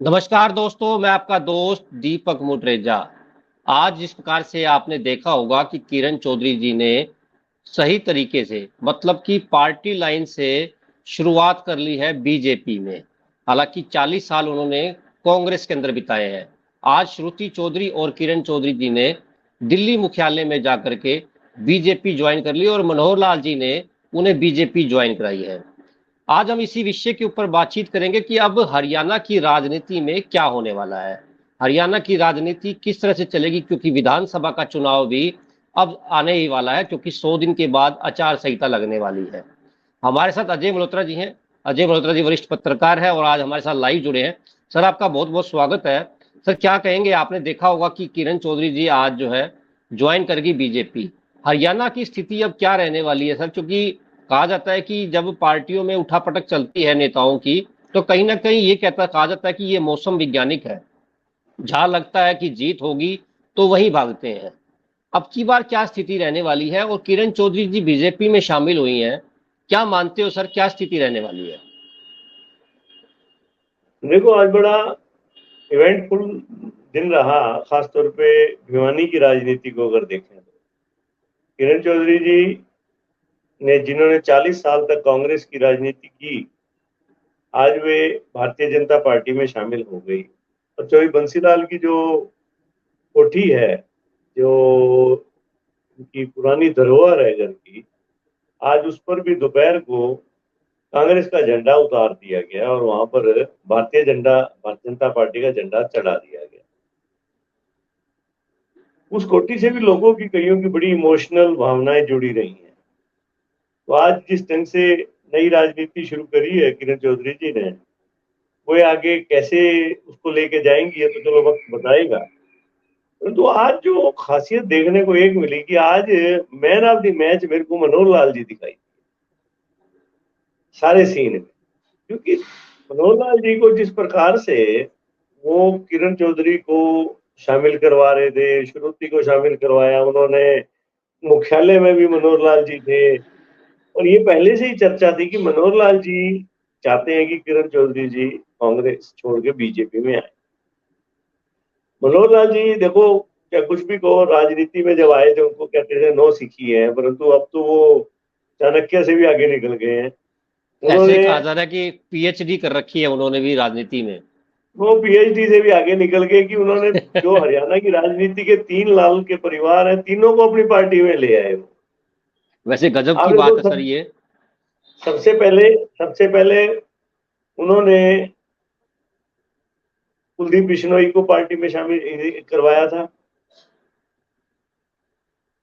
नमस्कार दोस्तों, मैं आपका दोस्त दीपक मुटरेजा। आज जिस प्रकार से आपने देखा होगा कि किरण चौधरी जी ने सही तरीके से मतलब कि पार्टी लाइन से शुरुआत कर ली है बीजेपी में। हालांकि 40 साल उन्होंने कांग्रेस के अंदर बिताए हैं। आज श्रुति चौधरी और किरण चौधरी जी ने दिल्ली मुख्यालय में जाकर के बीजेपी ज्वाइन कर ली और मनोहर लाल जी ने उन्हें बीजेपी ज्वाइन कराई है। आज हम इसी विषय के ऊपर बातचीत करेंगे कि अब हरियाणा की राजनीति में क्या होने वाला है। हरियाणा की राजनीति किस तरह से चलेगी, क्योंकि विधानसभा का चुनाव भी अब आने ही वाला है, क्योंकि 100 दिन के बाद आचार संहिता लगने वाली है। हमारे साथ अजय मल्होत्रा जी हैं। अजय मल्होत्रा जी वरिष्ठ पत्रकार है और आज हमारे साथ लाइव जुड़े हैं। सर, आपका बहुत बहुत स्वागत है। सर, क्या कहेंगे? आपने देखा होगा कि किरण चौधरी जी आज जो है ज्वाइन करेगी बीजेपी। हरियाणा की स्थिति अब क्या रहने वाली है सर? क्योंकि कहा जाता है कि जब पार्टियों में उठापटक चलती है नेताओं की, तो कहीं ना कहीं ये कहा जाता है कि ये मौसम वैज्ञानिक है। जहां लगता है कि जीत होगी तो वहीं भागते हैं। अब की बार क्या स्थिति रहने वाली है? और किरण चौधरी जी बीजेपी में शामिल हुई हैं, क्या मानते हो सर, क्या स्थिति रहने वाली है? देखो, आज बड़ा इवेंटफुल दिन रहा, खासतौर पे भिवानी की राजनीति को अगर देखें तो किरण चौधरी जी ने, जिन्होंने 40 साल तक कांग्रेस की राजनीति की, आज वे भारतीय जनता पार्टी में शामिल हो गई। और चौधरी बंसीलाल की जो कोठी है, जो उनकी पुरानी धरोहर है घर की, आज उस पर भी दोपहर को कांग्रेस का झंडा उतार दिया गया और वहां पर भारतीय जनता पार्टी का झंडा चढ़ा दिया गया। उस कोठी से भी लोगों की, कईयों की बड़ी इमोशनल भावनाएं जुड़ी रही हैं। तो आज जिस ढंग से नई राजनीति शुरू करी है किरण चौधरी जी ने, वो आगे कैसे उसको लेके जाएंगी, ये तो चलो वक्त बताएगा। परंतु आज जो खासियत देखने को एक मिली कि आज मैन ऑफ द मैच मेरे को मनोहर लाल जी दिखाई सारे सीन में। क्योंकि मनोहर लाल जी को जिस प्रकार से वो किरण चौधरी को शामिल करवा रहे थे, श्रुति को शामिल करवाया उन्होंने, मुख्यालय में भी मनोहर लाल जी थे। और ये पहले से ही चर्चा थी कि मनोहर लाल जी चाहते हैं कि किरण चौधरी जी कांग्रेस छोड़ के बीजेपी में आए। मनोहर लाल जी देखो, क्या कुछ भी कहो, राजनीति में जब आए थे उनको कहते थे नौ सीखी है, परंतु अब तो वो चाणक्य से भी आगे निकल गए हैं। ऐसे उन्होंने कहा जा रहा है कि पीएचडी कर रखी है उन्होंने भी राजनीति में। वो पीएचडी से भी आगे निकल गए कि उन्होंने जो हरियाणा की राजनीति के 3 लाल के परिवार हैं, तीनों को अपनी पार्टी में ले आए वो। वैसे गजब आप की देखो, बात है सर ये। सबसे पहले उन्होंने कुलदीप बिश्नोई को पार्टी में शामिल करवाया था।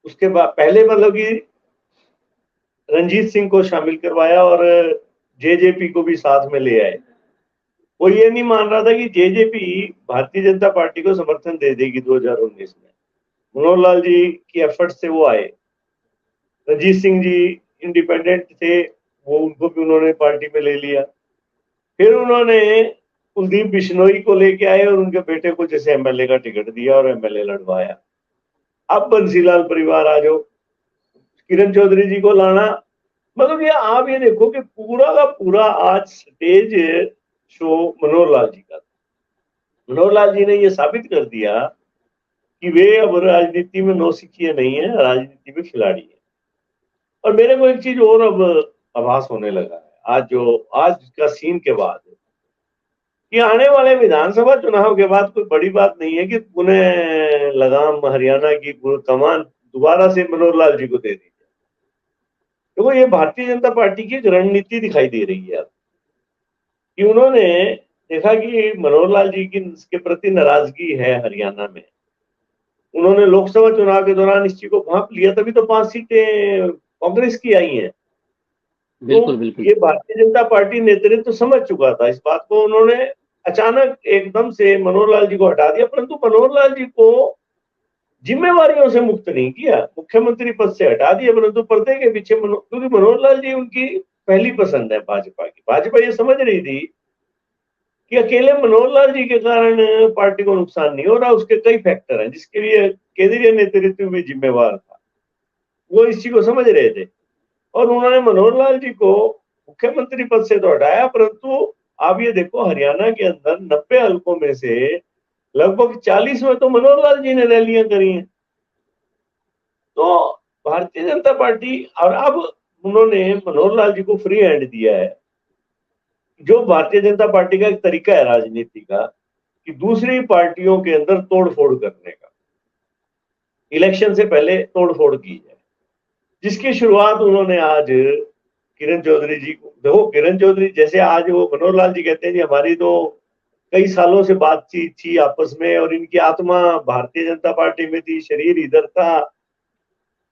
उसके बाद पहले मतलब कि रंजीत सिंह को शामिल करवाया और जेजेपी को भी साथ में ले आए। वो ये नहीं मान रहा था कि जेजेपी भारतीय जनता पार्टी को समर्थन दे देगी 2019 में। मनोहर लाल जी की एफर्ट से वो आए। रंजीत सिंह जी इंडिपेंडेंट थे, वो उनको भी उन्होंने पार्टी में ले लिया। फिर उन्होंने कुलदीप बिश्नोई को लेके आए और उनके बेटे को जैसे एमएलए का टिकट दिया और एमएलए लड़वाया। अब बंसीलाल परिवार आ जाओ, किरण चौधरी जी को लाना, मतलब ये आप ये देखो कि पूरा का पूरा आज स्टेज शो मनोहर लाल जी का। मनोहर लाल जी ने ये साबित कर दिया कि वे अब राजनीति में नौसिखिए नहीं है, राजनीति में खिलाड़ी है। और मेरे को एक चीज और अब आभास होने लगा है, आज का सीन के बाद, कि आने वाले विधानसभा चुनाव के बाद कोई बड़ी बात नहीं है कि पुनः लगाम हरियाणा की कमान दोबारा से मनोहर लाल जी को दे दी। देखो, ये भारतीय जनता पार्टी की एक रणनीति दिखाई दे रही है अब, कि उन्होंने देखा कि मनोहर लाल जी की के प्रति नाराजगी है हरियाणा में। उन्होंने लोकसभा चुनाव के दौरान इस चीज को भांप लिया, तभी तो 5 सीटें कांग्रेस की आई हैं। तो बिल्कुल बिल्कुल। ये भारतीय जनता पार्टी नेतृत्व तो समझ चुका था इस बात को। उन्होंने अचानक एकदम से मनोहर लाल जी को हटा दिया, परंतु मनोहर लाल जी को जिम्मेवारियों से मुक्त नहीं किया, मुख्यमंत्री पद से हटा दिया, परंतु पर्दे के पीछे क्योंकि मनोहर लाल जी उनकी पहली पसंद है भाजपा की। भाजपा ये समझ रही थी कि अकेले मनोहर लाल जी के कारण पार्टी को नुकसान नहीं हो रहा, उसके कई फैक्टर हैं जिसके लिए केंद्रीय नेतृत्व भी जिम्मेवार था। वो इस चीज को समझ रहे थे और उन्होंने मनोहर लाल जी को मुख्यमंत्री पद से तो हटाया, परंतु आप ये देखो हरियाणा के अंदर 90 हलकों में से लगभग 40 में तो मनोहर लाल जी ने रैलियां करी हैं। तो भारतीय जनता पार्टी, और अब उन्होंने मनोहर लाल जी को फ्री हैंड दिया है, जो भारतीय जनता पार्टी का एक तरीका है राजनीति का, कि दूसरी पार्टियों के अंदर तोड़फोड़ करने का, इलेक्शन से पहले तोड़फोड़ की जाए, जिसकी शुरुआत उन्होंने आज किरण चौधरी जी को, देखो किरण चौधरी जैसे आज वो मनोहर लाल जी कहते हैं जी हमारी तो कई सालों से बातचीत थी आपस में और इनकी आत्मा भारतीय जनता पार्टी में थी, शरीर इधर था।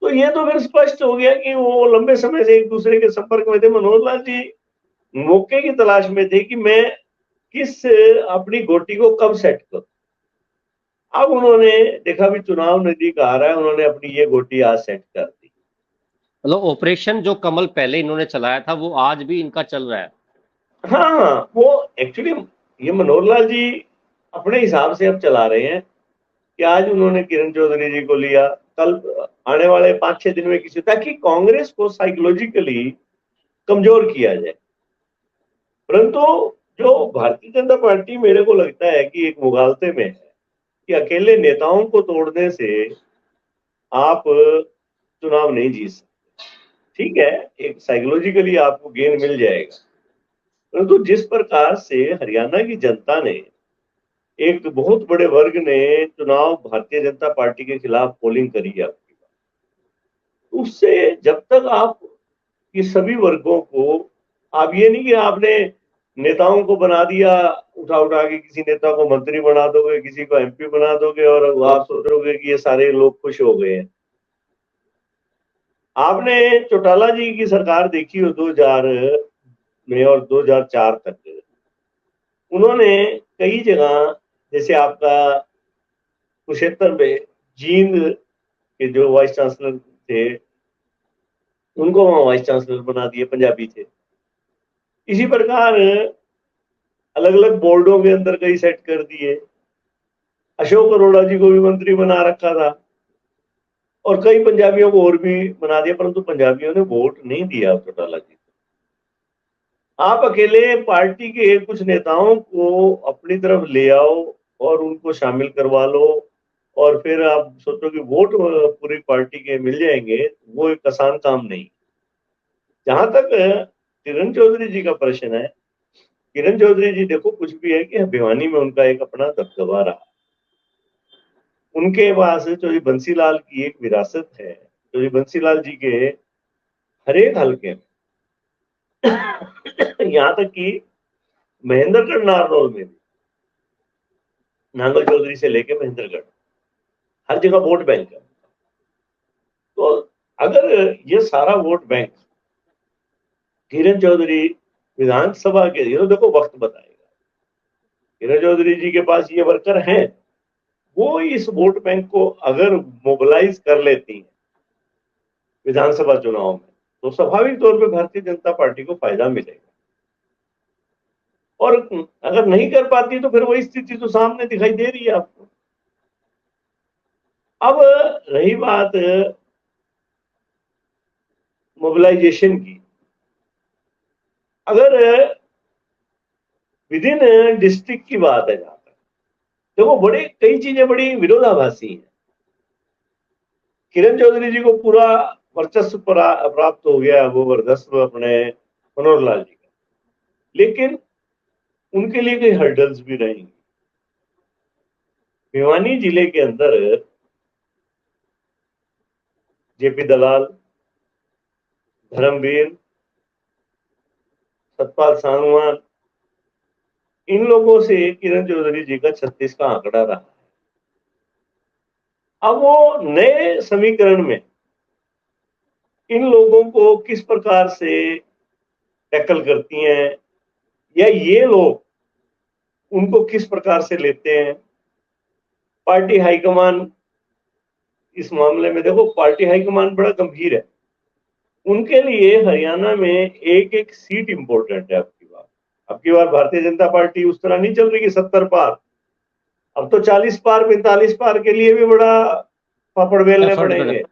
तो ये तो फिर स्पष्ट हो गया कि वो लंबे समय से एक दूसरे के संपर्क में थे। मनोहर लाल जी मौके की तलाश में थे कि मैं किस अपनी गोटी को कब सेट करूं। अब उन्होंने देखा भी चुनाव नजदीक आ रहा है, उन्होंने अपनी ये गोटी आज सेट कर दी। मतलब ऑपरेशन जो कमल पहले इन्होंने चलाया था वो आज भी इनका चल रहा है। हाँ हाँ, वो एक्चुअली ये मनोहर लाल जी अपने हिसाब से अब चला रहे हैं कि आज उन्होंने किरण चौधरी जी को लिया, कल आने वाले 5-6 दिन में किसी, ताकि कांग्रेस को साइकोलॉजिकली कमजोर किया जाए। परंतु जो भारतीय जनता पार्टी मेरे को लगता है कि एक मुगालते में है कि अकेले नेताओं को तोड़ने से आप चुनाव नहीं जीत सकते। ठीक है, एक साइकोलॉजिकली आपको गेन मिल जाएगा, परंतु जिस प्रकार से हरियाणा की जनता ने, एक बहुत बड़े वर्ग ने चुनाव भारतीय जनता पार्टी के खिलाफ पोलिंग करी है आपकी बात, उससे जब तक आप ये सभी वर्गों को, आप ये नहीं कि आपने नेताओं को बना दिया, उठा उठा के किसी नेता को मंत्री बना दोगे, किसी को एमपी बना दोगे और आप सोचोगे कि ये सारे लोग खुश हो गए हैं। आपने चौटाला जी की सरकार देखी हो 2000 में और 2004 तक, उन्होंने कई जगह, जैसे आपका कुरुक्षेत्र में जींद के जो वाइस चांसलर थे उनको वहां वाइस चांसलर बना दिए, पंजाबी थे। इसी प्रकार अलग अलग बोर्डों के अंदर कई सेट कर दिए। अशोक अरोड़ा जी को भी मंत्री बना रखा था और कई पंजाबियों को और भी बना दिया, परंतु पंजाबियों ने वोट नहीं दिया चौटाला जी। आप अकेले पार्टी के कुछ नेताओं को अपनी तरफ ले आओ और उनको शामिल करवा लो और फिर आप सोचो कि वोट पूरी पार्टी के मिल जाएंगे, वो एक आसान काम नहीं। जहां तक किरण चौधरी जी का प्रश्न है, किरण चौधरी जी देखो कुछ भी है कि भिवानी में उनका एक अपना दबदबा रहा, उनके पास चौधरी बंसीलाल की एक विरासत है। चौधरी बंसीलाल जी के हर एक हल्के में यहाँ तक कि महेंद्रगढ़ नारनौल में भी, नांगल चौधरी से लेके महेंद्रगढ़, हर जगह वोट बैंक है। तो अगर ये सारा वोट बैंक किरण चौधरी विधानसभा के, ये तो देखो वक्त बताएगा, किरण चौधरी जी के पास ये वर्कर हैं, वो इस वोट बैंक को अगर मोबिलाइज कर लेती हैं विधानसभा चुनाव में, तो स्वाभाविक तौर पे भारतीय जनता पार्टी को फायदा मिलेगा। और अगर नहीं कर पाती तो फिर वही स्थिति तो सामने दिखाई दे रही है आपको। अब रही बात मोबिलाइजेशन की, अगर विद इन डिस्ट्रिक्ट की बात है जहां तक, देखो बड़े कई चीजें बड़ी विरोधाभासी हैं। किरण चौधरी जी को पूरा वर्चस्व प्राप्त हो गया, वो वर्चस्व अपने मनोहर लाल जी का, लेकिन उनके लिए कई हर्डल्स भी रहेंगे। भिवानी जिले के अंदर जेपी दलाल, धर्मवीर, सतपाल सांगवान, इन लोगों से किरण चौधरी जी का 36 का आंकड़ा रहा है। अब वो नए समीकरण में इन लोगों को किस प्रकार से टैकल करती हैं, या ये लोग उनको किस प्रकार से लेते हैं। पार्टी हाईकमान इस मामले में, देखो पार्टी हाईकमान बड़ा गंभीर है, उनके लिए हरियाणा में एक एक सीट इंपॉर्टेंट है। आपकी बार भारतीय जनता पार्टी उस तरह नहीं चल रही कि 70 पार, अब तो 40 पार 45 पार के लिए भी बड़ा पापड़ बेलने एफर्ट कर, पड़ेंगे,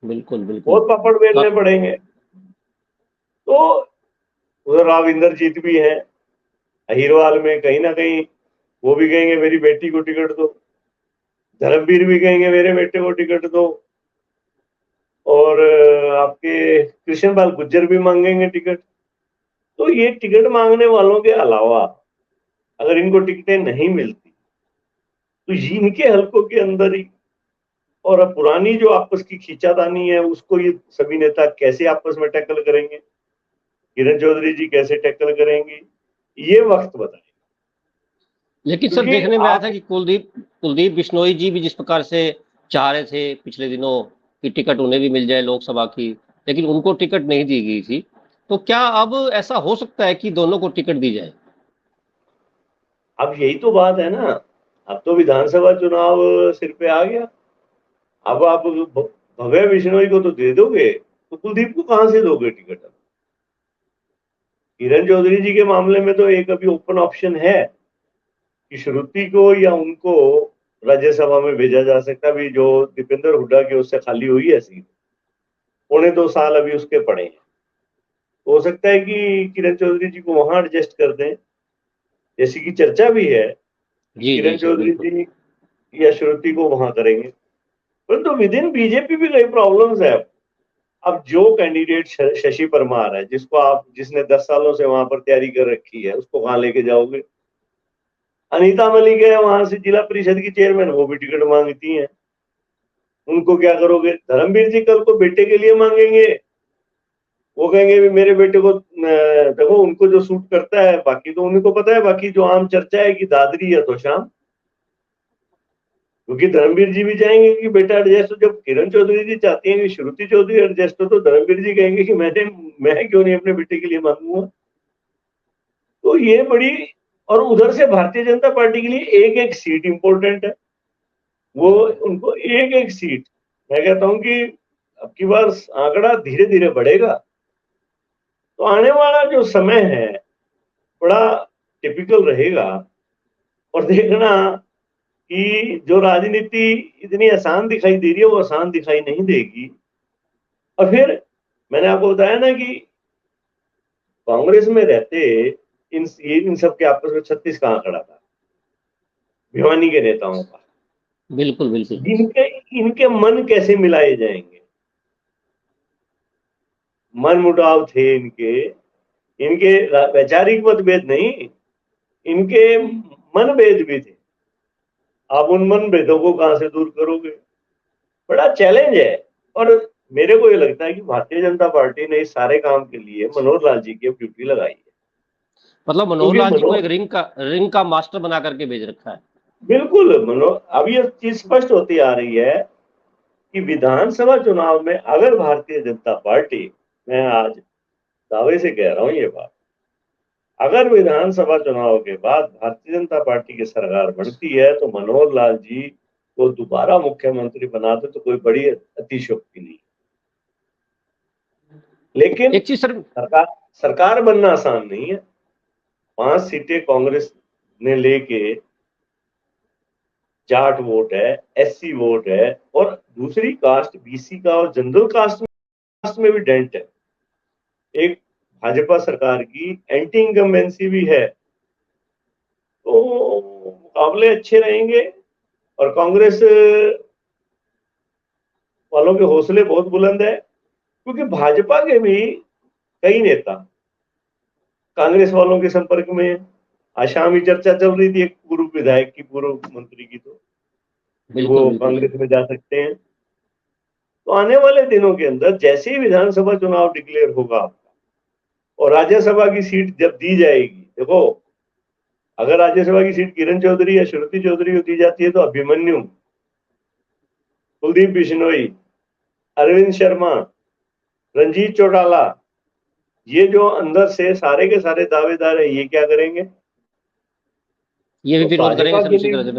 बिल्कुल बिल्कुल। बहुत पापड़ बेलने पड़ेंगे। तो उधर राव इंद्रजीत भी है, अहिरवाल में कहीं ना कहीं वो भी कहेंगे मेरी बेटी को टिकट दो, धर्मवीर भी कहेंगे मेरे बेटे को टिकट दो, और आपके कृष्ण पाल गुज्जर भी मांगेंगे टिकट। तो ये टिकट मांगने वालों के अलावा अगर इनको टिकटें नहीं मिलती तो इनके हलकों के अंदर ही, और अब पुरानी जो आपस की खींचातानी है उसको ये सभी नेता कैसे आपस में टैकल करेंगे, किरण चौधरी जी कैसे टैकल करेंगे, ये वक्त बताए। लेकिन सर क्योंकि देखने में आया था आप कि कुलदीप कुलदीप बिश्नोई जी भी जिस प्रकार से चाह रहे थे पिछले दिनों कि टिकट उन्हें भी मिल जाए लोकसभा की, लेकिन उनको टिकट नहीं दी गई थी। तो क्या अब ऐसा हो सकता है कि दोनों को टिकट दी जाए? अब यही तो बात है ना, अब तो विधानसभा चुनाव सिर पे आ गया। अब आप भव्य बिश्नोई को तो दे दोगे तो कुलदीप को कहां से दोगे टिकट? किरण चौधरी जी के मामले में तो एक अभी ओपन ऑप्शन है कि श्रुति को या उनको राज्यसभा में भेजा जा सकता है। अभी जो दीपेंद्र हुड्डा की उससे खाली हुई है सीट, 1.25 साल अभी उसके पड़े हैं, तो हो सकता है कि किरण चौधरी जी को वहां एडजस्ट कर दें, जैसी की चर्चा भी है कि जी जी किरण सर, चौधरी बिल्कुल। जी या श्रुति को वहां करेंगे। परंतु विद इन बीजेपी भी कई प्रॉब्लम्स है। अब जो कैंडिडेट शशि परमार है, जिसने 10 सालों से वहां पर तैयारी कर रखी है, उसको कहां लेके जाओगे? अनीता मलिक है वहां से जिला परिषद की चेयरमैन, वो भी टिकट मांगती हैं, उनको क्या करोगे? धर्मवीर जी कल को बेटे के लिए मांगेंगे, वो कहेंगे भी मेरे बेटे को देखो उनको जो सूट करता है, बाकी तो उन्हीं को पता है, बाकी जो आम चर्चा है कि दादरी है तो शाम। क्योंकि धर्मवीर जी भी चाहेंगे कि बेटा एडजस्ट हो। जब किरण चौधरी जी चाहती हैं कि श्रुति चौधरी एडजस्ट हो, तो धर्मवीर जी कहेंगे कि मैं क्यों नहीं अपने बेटे के लिए मांगूंगा? तो ये बड़ी, और उधर से भारतीय जनता पार्टी के लिए एक एक सीट इंपॉर्टेंट है। वो उनको एक एक सीट, मैं कहता हूं कि अब की बार आंकड़ा धीरे धीरे बढ़ेगा। तो आने वाला जो समय है बड़ा टिपिकल रहेगा। और देखना कि जो राजनीति इतनी आसान दिखाई दे रही है वो आसान दिखाई नहीं देगी। और फिर मैंने आपको बताया ना कि कांग्रेस में रहते इन सब के आपस में 36 का आंकड़ा था भिवानी के नेताओं का। बिल्कुल बिल्कुल। इनके इनके मन कैसे मिलाए जाएंगे? मन मुटाव थे इनके, इनके वैचारिक मतभेद नहीं, इनके मन भेद भी थे। आप उन मन भेदों को कहां से दूर करोगे? बड़ा चैलेंज है। और मेरे को ये लगता है कि भारतीय जनता पार्टी ने इस सारे काम के लिए मनोहर लाल जी की ड्यूटी लगाई है। मतलब मनोहर क्योंकि लाल जी को एक मनोहर, रिंग का मास्टर बना करके भेज रखा है। बिल्कुल मनोहर, अब ये चीज स्पष्ट होती आ रही है कि विधानसभा चुनाव में अगर भारतीय जनता पार्टी, मैं आज दावे से कह रहा हूं ये बात, अगर विधानसभा चुनाव के बाद भारतीय जनता पार्टी की सरकार बनती है तो मनोहर लाल जी को दोबारा मुख्यमंत्री बना दे तो कोई बड़ी अतिशयोक्ति नहीं। लेकिन एक चीज सर। सरकार सरकार बनना आसान नहीं है। 5 सीटें कांग्रेस ने लेके, जाट वोट है, एससी वोट है, और दूसरी कास्ट बीसी का और जनरल कास्ट में भी डेंट है। एक भाजपा सरकार की एंटी इनकम्बेंसी भी है, तो मुकाबले अच्छे रहेंगे। और कांग्रेस वालों के हौसले बहुत बुलंद है, क्योंकि भाजपा के भी कई नेता कांग्रेस वालों के संपर्क में है। आज शाम ही चर्चा चल रही थी एक पूर्व विधायक की, पूर्व मंत्री की, तो कि बिल्कुल वो बिल्कुल कांग्रेस सर। में जा सकते हैं। तो आने वाले दिनों के अंदर जैसे ही विधानसभा चुनाव डिक्लेयर होगा और राज्यसभा की सीट जब दी जाएगी, देखो अगर राज्यसभा की सीट किरण चौधरी या श्रुति चौधरी को दी जाती है तो अभिमन्यु, कुलदीप बिश्नोई, अरविंद शर्मा, रंजीत चौटाला, ये जो अंदर से सारे के सारे दावेदार है, ये क्या करेंगे? ये भी तो विरोध करेंगे सर उसी तरह से।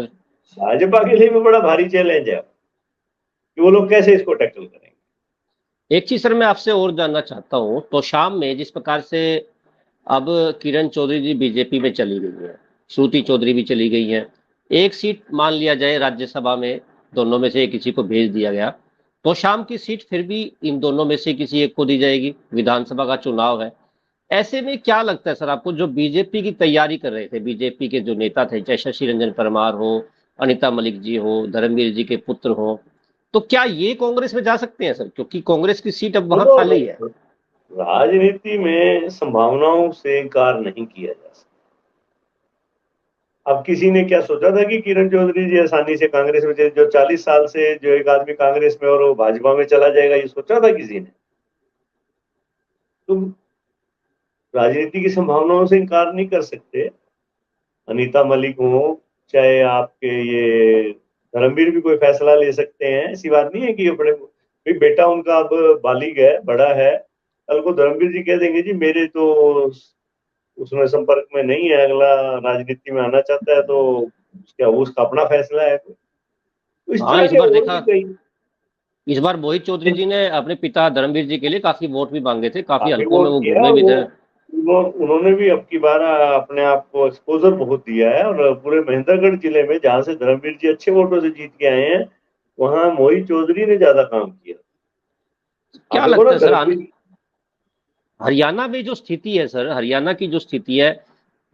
भाजपा के लिए भी बड़ा भारी चैलेंज है कि वो लोग कैसे इसको टैकल करेंगे। एक चीज सर मैं आपसे और जानना चाहता हूँ, तो शाम में जिस प्रकार से अब किरण चौधरी जी बीजेपी में चली गई है, श्रुति चौधरी भी चली गई हैं, एक सीट मान लिया जाए राज्यसभा में दोनों में से किसी को भेज दिया गया, तो शाम की सीट फिर भी इन दोनों में से किसी एक को दी जाएगी, विधानसभा का चुनाव है। ऐसे में क्या लगता है सर आपको, जो बीजेपी की तैयारी कर रहे थे, बीजेपी के जो नेता थे, चाहे शशि रंजन परमार हो, अनिता मलिक जी हो, धर्मवीर जी के पुत्र हो, तो क्या ये कांग्रेस में जा सकते हैं सर? क्योंकि कांग्रेस की सीट अब वहां देखो, खाली है। राजनीति में संभावनाओं से इनकार नहीं किया जा सकता। अब किसी ने क्या सोचा था कि किरण चौधरी जी आसानी से कांग्रेस में जो 40 साल से जो एक आदमी कांग्रेस में और वो भाजपा में चला जाएगा, ये सोचा था किसी ने? तुम राजनीति की संभावनाओं से इनकार नहीं कर सकते। अनीता मलिक हो, चाहे आपके ये धर्मवीर भी कोई फैसला ले सकते हैं। ऐसी बात नहीं है कि अपने भाई बेटा उनका अब बालिग है, बड़ा है, कल को धर्मवीर जी कह देंगे जी मेरे तो उसमें संपर्क में नहीं है, अगला राजनीति में आना चाहता है, तो क्या उसका अपना फैसला है? तो इस हाँ, तरह इस के बार और भी देखा, कई इस बार मोहित चौधरी जी ने अपने पिता धर्मवीर जी के लिए काफी वोट भी मांगे थे, काफी काफी हलकों में वोट वो किया। घूमे भी वो थे। उन्होंने भी अब की बार अपने आप को एक्सपोजर बहुत दिया है, और पूरे महेंद्रगढ़ जिले में जहां से धर्मवीर जी अच्छे वोटों से जीत के आए हैं, वहां मोहित चौधरी ने ज्यादा काम किया। आप क्या देखो ना, लगता है सर आने, धर्मवीर। हरियाणा में जो स्थिति है सर, हरियाणा की जो स्थिति है,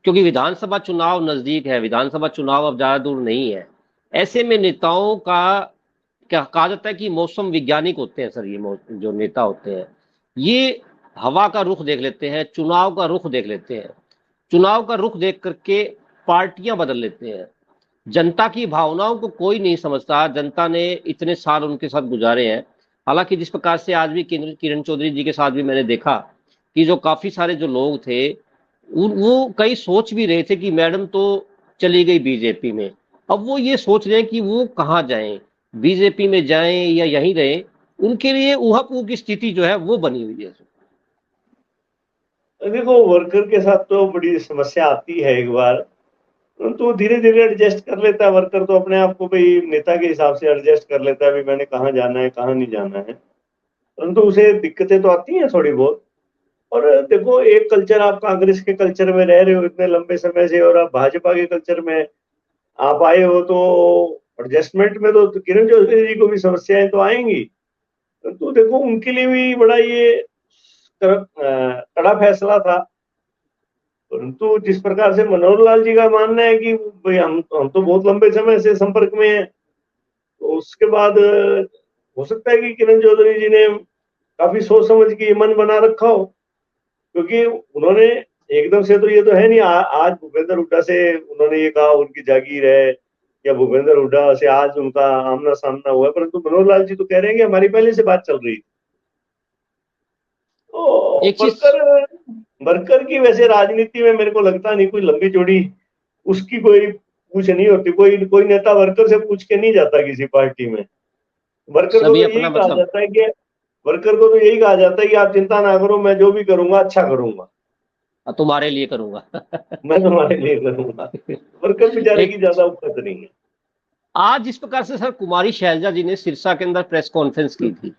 क्योंकि विधानसभा चुनाव नजदीक है, विधानसभा चुनाव अब ज्यादा दूर नहीं है, ऐसे में नेताओं का क्या कहा जाता है कि मौसम वैज्ञानिक होते हैं सर, ये जो नेता होते हैं, ये हवा का रुख देख लेते हैं, चुनाव का रुख देख लेते हैं, चुनाव का रुख देख करके पार्टियां बदल लेते हैं। जनता की भावनाओं को कोई नहीं समझता, जनता ने इतने साल उनके साथ गुजारे हैं। हालांकि जिस प्रकार से आज भी किरण चौधरी जी के साथ भी मैंने देखा कि जो काफी सारे जो लोग थे, वो कई सोच भी रहे थे कि मैडम तो चली गई बीजेपी में, अब वो ये सोच रहे हैं कि वो कहाँ जाएं, बीजेपी में जाएं या यहीं रहें। उनके लिए ऊहापोह की स्थिति जो है वो बनी हुई है। देखो, वर्कर के साथ तो बड़ी समस्या आती है एक बार, तो धीरे धीरे एडजस्ट कर लेता है वर्कर, तो अपने आप को भाई नेता के हिसाब से एडजस्ट कर लेता है, भाई मैंने कहाँ जाना है कहाँ नहीं जाना है। परंतु उसे दिक्कतें तो आती हैं थोड़ी बहुत। और देखो, एक कल्चर, आप कांग्रेस के कल्चर में रह रहे हो इतने लंबे समय से, और आप भाजपा के कल्चर में आप आए हो, तो एडजस्टमेंट में तो किरण चौधरी जी को भी समस्याएं तो आएंगी। तो देखो, उनके लिए भी बड़ा ये कड़ा फैसला था। परंतु जिस प्रकार से मनोहर लाल जी का मानना है कि भाई हम तो बहुत लंबे समय से संपर्क में हैं, तो उसके बाद हो सकता है कि किरण चौधरी जी ने काफी सोच समझ के ये मन बना रखा हो। क्योंकि उन्होंने एकदम से तो ये तो है नहीं, आज भूपेंद्र हुड्डा से उन्होंने ये कहा उनकी जागीर है, या भूपेंद्र हुड्डा से आज उनका आमना सामना हुआ है, परंतु मनोहर लाल जी तो कह रहे हैं कि हमारी पहले से बात चल रही थी। तो एक चीज, वर्कर वर्कर की वैसे राजनीति में मेरे को लगता नहीं कोई लंबी चौड़ी उसकी कोई पूछ नहीं होती। कोई कोई नेता वर्कर से पूछ के नहीं जाता किसी पार्टी में। वर्कर को सभी तो यही अपना कहा मतलब, जाता है कि वर्कर को तो यही कहा जाता है कि आप चिंता ना करो, मैं जो भी करूंगा अच्छा करूंगा, तुम्हारे लिए करूंगा। मैं तुम्हारे लिए करूंगा। वर्कर बेचारे की एक, ज्यादा औकात नहीं है। आज जिस प्रकार से सर कुमारी शैलजा जी ने सिरसा के अंदर प्रेस कॉन्फ्रेंस की थी,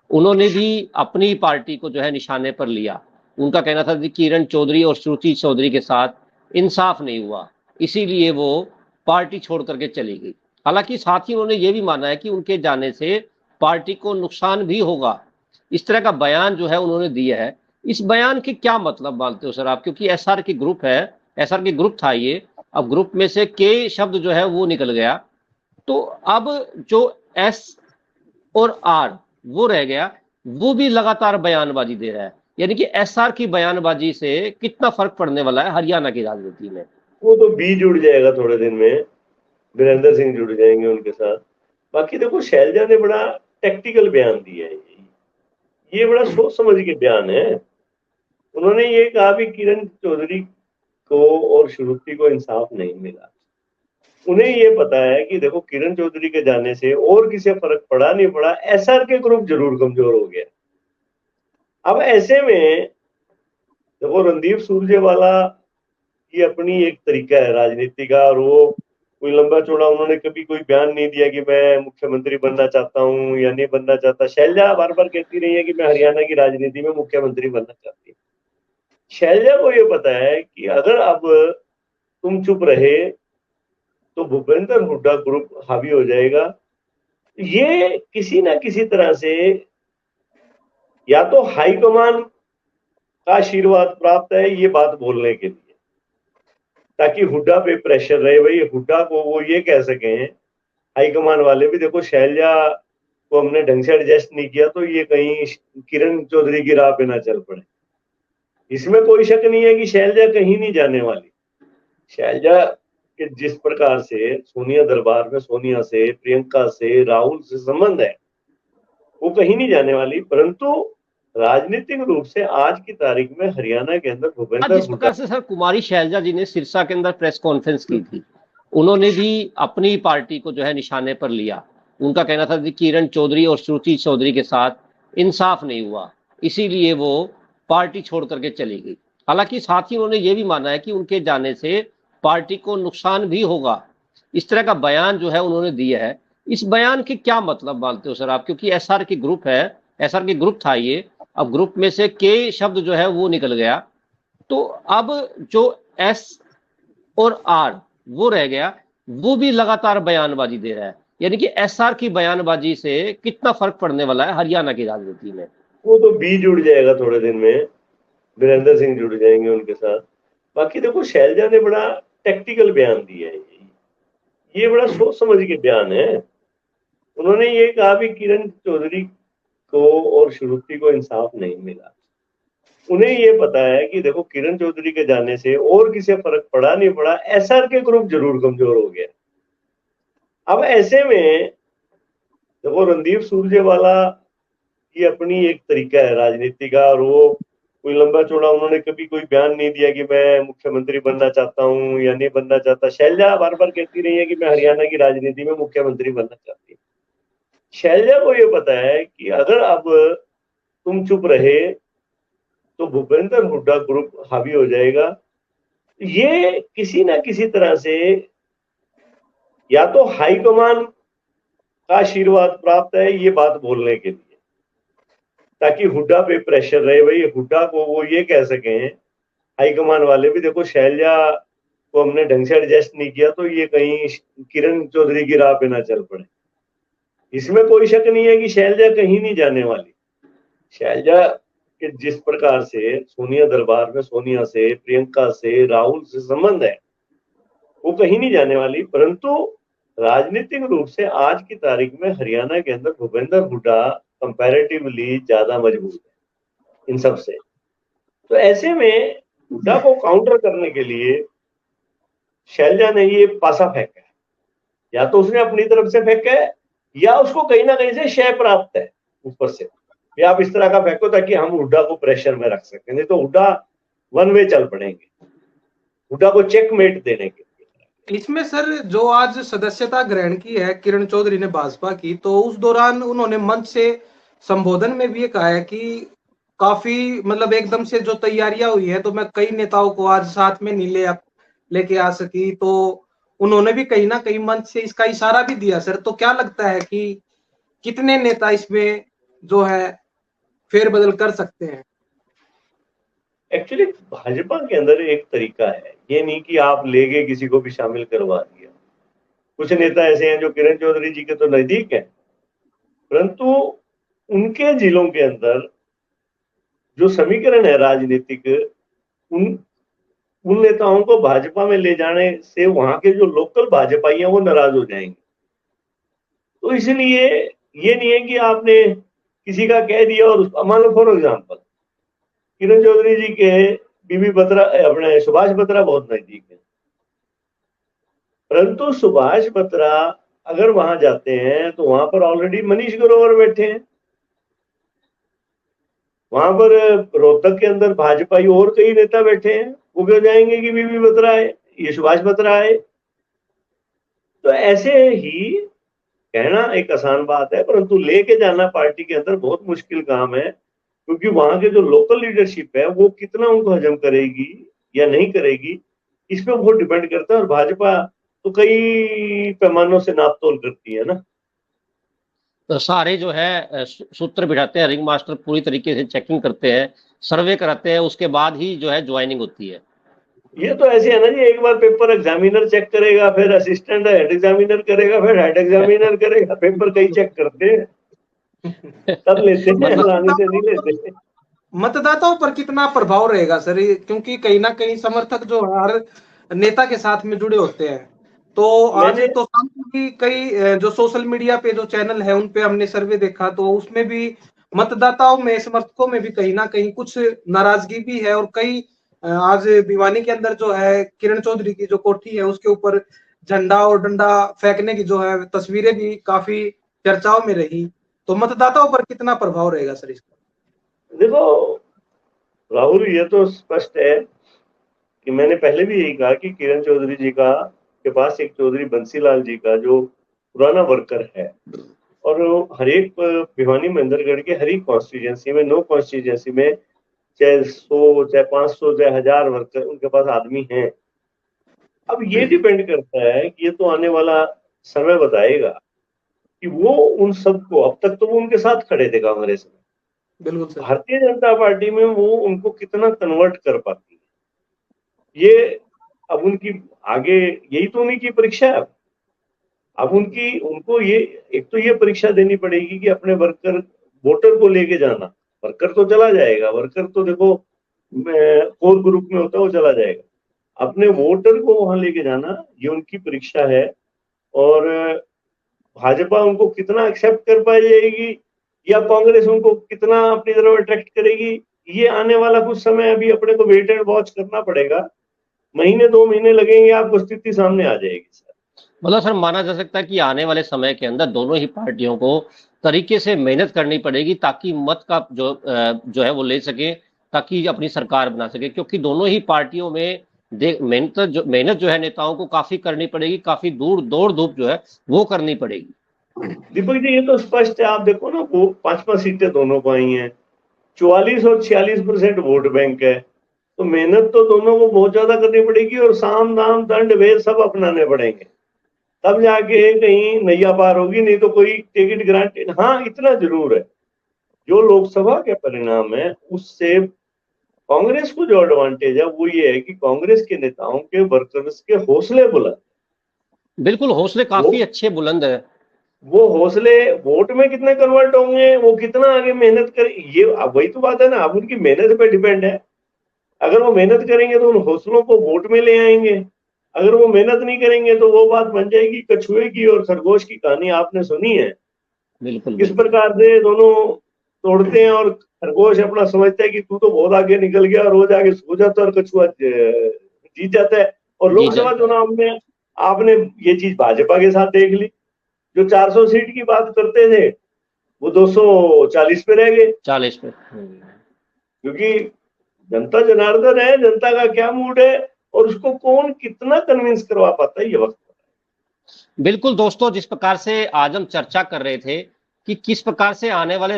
उन्होंने भी अपनी पार्टी को जो है निशाने पर लिया। उनका कहना था कि किरण चौधरी और श्रुति चौधरी के साथ इंसाफ नहीं हुआ, इसीलिए वो पार्टी छोड़ करके चली गई। हालांकि साथ ही उन्होंने ये भी माना है कि उनके जाने से पार्टी को नुकसान भी होगा। इस तरह का बयान जो है उन्होंने दिया है। इस बयान के क्या मतलब मानते हो सर आप? क्योंकि एसआर की ग्रुप है, एसआर की ग्रुप था ये, अब ग्रुप में से के शब्द जो है वो निकल गया, तो अब जो एस और आर वो रह गया, वो भी लगातार बयानबाजी दे रहा है। यानी कि एसआर की बयानबाजी से कितना फर्क पड़ने वाला है हरियाणा की राजनीति में? वो तो बी जुड़ जाएगा थोड़े दिन में, वीरेंद्र सिंह जुड़ जाएंगे उनके साथ। बाकी देखो, शैलजा ने बड़ा टेक्टिकल बयान दिया है, ये बड़ा सोच समझ के बयान है। उन्होंने ये कहा भी किरण चौधरी को और श्रुति को इंसाफ नहीं मिला। उन्हें ये पता है कि देखो, किरण चौधरी के जाने से और किसी फर्क पड़ा नहीं पड़ा, एसआर के ग्रुप जरूर कमजोर हो गया। अब ऐसे में देखो, रणदीप सुरजेवाला की अपनी एक तरीका है राजनीति का, और वो कोई लंबा चौड़ा उन्होंने कभी कोई बयान नहीं दिया कि मैं मुख्यमंत्री बनना चाहता हूँ या नहीं बनना चाहता। शैलजा बार बार कहती रही है कि मैं हरियाणा की राजनीति में मुख्यमंत्री बनना चाहती हूँ। शैलजा को ये पता है कि अगर अब तुम चुप रहे तो भूपेंद्र हुड्डा ग्रुप हावी हो जाएगा। ये किसी ना किसी तरह से या तो हाईकमान का आशीर्वाद प्राप्त है ये बात बोलने के लिए, ताकि हुड्डा पे प्रेशर रहे। भाई हुड्डा को वो ये कह सके, हाईकमान वाले भी, देखो शैलजा को हमने ढंग से एडजस्ट नहीं किया तो ये कहीं किरण चौधरी की राह पे ना चल पड़े। इसमें कोई शक नहीं है कि शैलजा कहीं नहीं जाने वाली। शैलजा के जिस प्रकार से सोनिया दरबार में सोनिया से, प्रियंका से, राहुल से संबंध है, वो कहीं नहीं जाने वाली। परंतु राजनीतिक रूप से आज की तारीख में हरियाणा के अंदर भूपेंद्र जिस हुड्डा, प्रकार से सर कुमारी शैलजा जी ने सिरसा के अंदर प्रेस कॉन्फ्रेंस की थी, उन्होंने भी अपनी पार्टी को जो है निशाने पर लिया। उनका कहना था कि किरण चौधरी और श्रुति चौधरी के साथ इंसाफ नहीं हुआ, इसीलिए वो पार्टी छोड़ करके चली गई। हालांकि साथ ही उन्होंने ये भी माना है कि उनके जाने से पार्टी को नुकसान भी होगा। इस तरह का बयान जो है उन्होंने दिया है। इस बयान के क्या मतलब मानते हो सर आप? क्योंकि एसआर की ग्रुप है, एसआर की ग्रुप था ये, अब ग्रुप में से के शब्द जो है वो निकल गया, तो अब जो एस और आर वो रह गया, वो भी लगातार बयानबाजी दे रहा है। यानी कि एसआर की बयानबाजी से कितना फर्क पड़ने वाला है हरियाणा की राजनीति में? वो तो बी जुड़ जाएगा थोड़े दिन में, वीरेंद्र सिंह जुड़ जाएंगे उनके साथ। बाकी देखो शैलजा ने बड़ा टेक्टिकल बयान दिया है, ये बड़ा सोच समझ के बयान है। उन्होंने ये कहा भी किरण चौधरी को और श्रुति को इंसाफ नहीं मिला। उन्हें ये पता है कि देखो किरण चौधरी के जाने से और किसी फर्क पड़ा नहीं पड़ा, एसआर के ग्रुप जरूर कमजोर हो गया। अब ऐसे में देखो रणदीप सुरजेवाला की अपनी एक तरीका है राजनीति का, और वो कोई लंबा चौड़ा उन्होंने कभी कोई बयान नहीं दिया कि मैं मुख्यमंत्री बनना चाहता हूँ या नहीं बनना चाहता। शैलजा बार बार कहती रही है कि मैं हरियाणा की राजनीति में मुख्यमंत्री बनना चाहती हूँ। शैलजा को ये पता है कि अगर अब तुम चुप रहे तो भूपेंद्र हुड्डा ग्रुप हावी हो जाएगा। ये किसी ना किसी तरह से या तो हाईकमान का आशीर्वाद प्राप्त है ये बात बोलने के लिए, ताकि हुड्डा पे प्रेशर रहे। भाई हुड्डा को वो ये कह सके, हाईकमान वाले भी, देखो शैलजा को हमने ढंग से एडजस्ट नहीं किया तो ये कहीं किरण चौधरी की राह पे ना चल पड़े। इसमें कोई शक नहीं है कि शैलजा कहीं नहीं जाने वाली। शैलजा के जिस प्रकार से सोनिया दरबार में सोनिया से, प्रियंका से, राहुल से संबंध है, वो कहीं नहीं जाने वाली। परंतु राजनीतिक रूप से आज की तारीख में हरियाणा के अंदर भूपेंद्र हुड्डा कंपैरेटिवली ज्यादा मजबूत है इन सब से। तो ऐसे में हुड्डा को काउंटर करने के लिए शैलजा ने ये पासा फेंका है। या तो उसने अपनी तरफ से फेंका है या उसको कहीं ना कहीं से शय प्राप्त है ऊपर से, या आप इस तरह का फेंको ताकि हम हुड्डा को प्रेशर में रख सकें, नहीं तो हुड्डा वन वे चल पड़ेंगे हुड्डा को चेकमेट देने के लिए। इसमें सर जो आज सदस्यता ग्रहण की है किरण चौधरी ने भाजपा की, तो उस दौरान उन्होंने मंच से संबोधन में भी ये कहा है कि काफी मतलब एकदम से जो तैयारियां हुई है, तो मैं कई नेताओं को आज साथ में नहीं लेके आ सकी। तो उन्होंने भी कहीं ना कहीं मंच से इसका इशारा भी दिया सर। तो क्या लगता है कि कितने नेता इसमें जो है फेरबदल कर सकते हैं? एक्चुअली भाजपा के अंदर एक तरीका है, ये नहीं कि आप ले गए किसी को भी शामिल करवा दिया। कुछ नेता ऐसे हैं जो किरण चौधरी जी के तो नजदीक हैं, परंतु उनके जिलों के अंदर जो समीकरण है राजनीतिक, उन उन नेताओं को भाजपा में ले जाने से वहां के जो लोकल भाजपाई हैं वो नाराज हो जाएंगे। तो इसलिए ये नहीं है कि आपने किसी का कह दिया और मान लो फॉर एग्जाम्पल किरण चौधरी जी के बीबी बत्रा, अपने सुभाष बत्रा बहुत नजदीक है, परंतु सुभाष बत्रा अगर वहां जाते हैं तो वहां पर ऑलरेडी मनीष ग्रोवर बैठे हैं। वहां पर रोहतक के अंदर भाजपा और कई नेता बैठे हैं, वो क्यों जाएंगे कि बीबी बत्रा है, ये सुभाष बत्रा है। तो ऐसे ही कहना एक आसान बात है, परंतु लेके जाना पार्टी के अंदर बहुत मुश्किल काम है, क्योंकि वहां के जो लोकल लीडरशिप है वो कितना उनको हजम करेगी या नहीं करेगी, इस पे बहुत डिपेंड करता है। और भाजपा तो कई पैमानों से नाप तोल करती है ना। तो सारे जो है सूत्र बिठाते हैं, रिंग मास्टर पूरी तरीके से चेकिंग करते हैं, सर्वे कराते हैं, उसके बाद ही जो है ज्वाइनिंग होती है। ये तो ऐसे है ना जी, एक बार पेपर एग्जामिनर चेक करेगा, फिर असिस्टेंट हेड एग्जामिनर करेगा, फिर हेड एग्जामिनर करेगा, पेपर कई चेक करते हैं तब लेते हैं, लाने से नहीं लेते। मतदाताओं पर कितना प्रभाव रहेगा सर, क्योंकि कहीं ना कहीं समर्थक जो है हर नेता के साथ में जुड़े होते हैं। तो आज मैंने तो सामने भी कई जो सोशल मीडिया पे जो चैनल है उन पे हमने सर्वे देखा, तो उसमें भी मतदाताओं में, समर्थकों में भी कहीं ना कहीं कुछ नाराजगी भी है। और कई आज भिवानी के अंदर जो है किरण चौधरी की जो कोठी है उसके ऊपर झंडा और डंडा फेंकने की जो है तस्वीरें भी काफी चर्चाओं में रही। तो मतदाताओं पर कितना प्रभाव रहेगा सर इसका? देखो राहुल, ये तो स्पष्ट है कि मैंने पहले भी यही कहा कि किरण चौधरी जी का के पास एक चौधरी बंसीलाल जी का जो पुराना वर्कर है, और हर एक भिवानी महेंद्रगढ़ के हर एक कॉन्स्टिट्यूंसी में, नो कॉन्स्टिट्यूंसी में, चाहे 100 चाहे 500 चाहे 1000 वर्कर उनके पास आदमी हैं। अब ये डिपेंड करता है कि ये तो आने वाला समय बताएगा कि वो उन सबको, अब तक तो वो उनके साथ खड़े थे कांग्रेस में, बिल्कुल सर। भारतीय जनता पार्टी में वो उनको कितना कन्वर्ट कर पाती है, ये अब उनकी आगे, यही तो उन्हीं की परीक्षा है। अब उनको ये, एक तो ये परीक्षा देनी पड़ेगी कि अपने वर्कर, वोटर को लेके जाना। वर्कर तो चला जाएगा, वर्कर तो देखो कोर ग्रुप में होता है, वो चला जाएगा। अपने वोटर को वहां लेके जाना, ये उनकी परीक्षा है। और भाजपा उनको कितना एक्सेप्ट कर पाएगी या कांग्रेस उनको कितना अपनी तरफ अट्रैक्ट करेगी, ये आने वाला कुछ समय अभी अपने को वेट एंड वॉच करना पड़ेगा। महीने 2 महीने लगेंगे, आपको स्थिति सामने आ जाएगी सर। मतलब सर माना जा सकता है कि आने वाले समय के अंदर दोनों ही पार्टियों को तरीके से मेहनत करनी पड़ेगी ताकि मत का जो है वो ले सके, ताकि अपनी सरकार बना सके, क्योंकि दोनों ही पार्टियों में मेहनत जो है नेताओं को काफी करनी पड़ेगी, काफी दूर दौड़ धूप जो है वो करनी पड़ेगी। दीपक जी, ये तो स्पष्ट है। आप देखो ना, वो 5-5 सीटें दोनों को आई हैं, 44 और 46% वोट बैंक है, तो मेहनत तो दोनों को बहुत ज्यादा करनी पड़ेगी और साम दाम दंड भेद सब अपनाने पड़ेंगे, तब जाके कहीं नैया पार होगी, नहीं तो कोई टिकट ग्रांटेड। हाँ, इतना जरूर है, जो लोकसभा के परिणाम है उससे कांग्रेस को जो एडवांटेज है वो ये है कि कांग्रेस के नेताओं के, वर्कर्स के हौसले बुलंद। बिल्कुल, हौसले वो काफी अच्छे बुलंद है। वो हौसले वोट में कितने कन्वर्ट होंगे, वो कितना आगे मेहनत करें, ये अब वही तो बात है ना, अब उनकी मेहनत पे डिपेंड है। अगर वो मेहनत करेंगे तो उन हौसलों को वोट में ले आएंगे, अगर वो मेहनत नहीं करेंगे तो वो बात बन जाएगी कछुए की और खरगोश की कहानी आपने सुनी है, बिल्कुल किस बिल्कुल। प्रकार से दोनों तोड़ते हैं और खरगोश अपना समझता है कि तू तो बहुत आगे निकल गया, और रोज आगे सो जाता है और कछुआ जीत जाता है। और जी लोकसभा जाता है। चुनाव में आपने ये चीज भाजपा के साथ देख ली, जो 400 सीट की बात करते थे वो 240 पे रह गए, 40 पे। क्योंकि जनता जनार्दन है, जनता का क्या मूड है और उसको कौन कितना कन्विंस करवा पाता है, ये वक्त। बिल्कुल दोस्तों, जिस प्रकार से आज हम चर्चा कर रहे थे कि किस प्रकार से आने वाले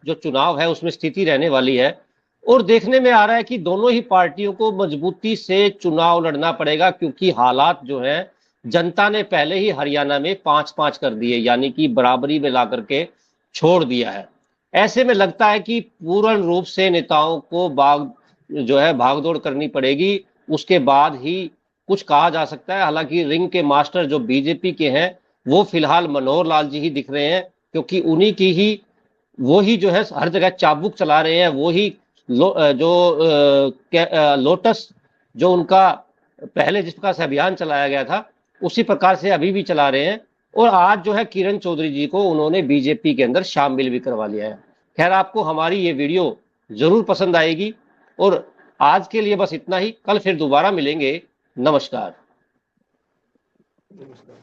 जो चुनाव है उसमें स्थिति रहने वाली है, और देखने में आ रहा है कि दोनों ही पार्टियों को मजबूती से चुनाव लड़ना पड़ेगा, क्योंकि हालात जो है जनता ने पहले ही हरियाणा में 5-5 कर दिए, यानी कि बराबरी में ला करके छोड़ दिया है। ऐसे में लगता है कि पूर्ण रूप से नेताओं को भागदौड़ करनी पड़ेगी, उसके बाद ही कुछ कहा जा सकता है। हालांकि रिंग के मास्टर जो बीजेपी के हैं वो फिलहाल मनोहर लाल जी ही दिख रहे हैं, क्योंकि उन्हीं की ही, वो ही जो है हर जगह चाबुक चला रहे हैं। वो ही लोटस जो उनका पहले जिस प्रकार से अभियान चलाया गया था उसी प्रकार से अभी भी चला रहे हैं। और आज जो है किरण चौधरी जी को उन्होंने बीजेपी के अंदर शामिल भी करवा लिया है। खैर, आपको हमारी ये वीडियो जरूर पसंद आएगी, और आज के लिए बस इतना ही। कल फिर दोबारा मिलेंगे। नमस्कार। नमस्कार।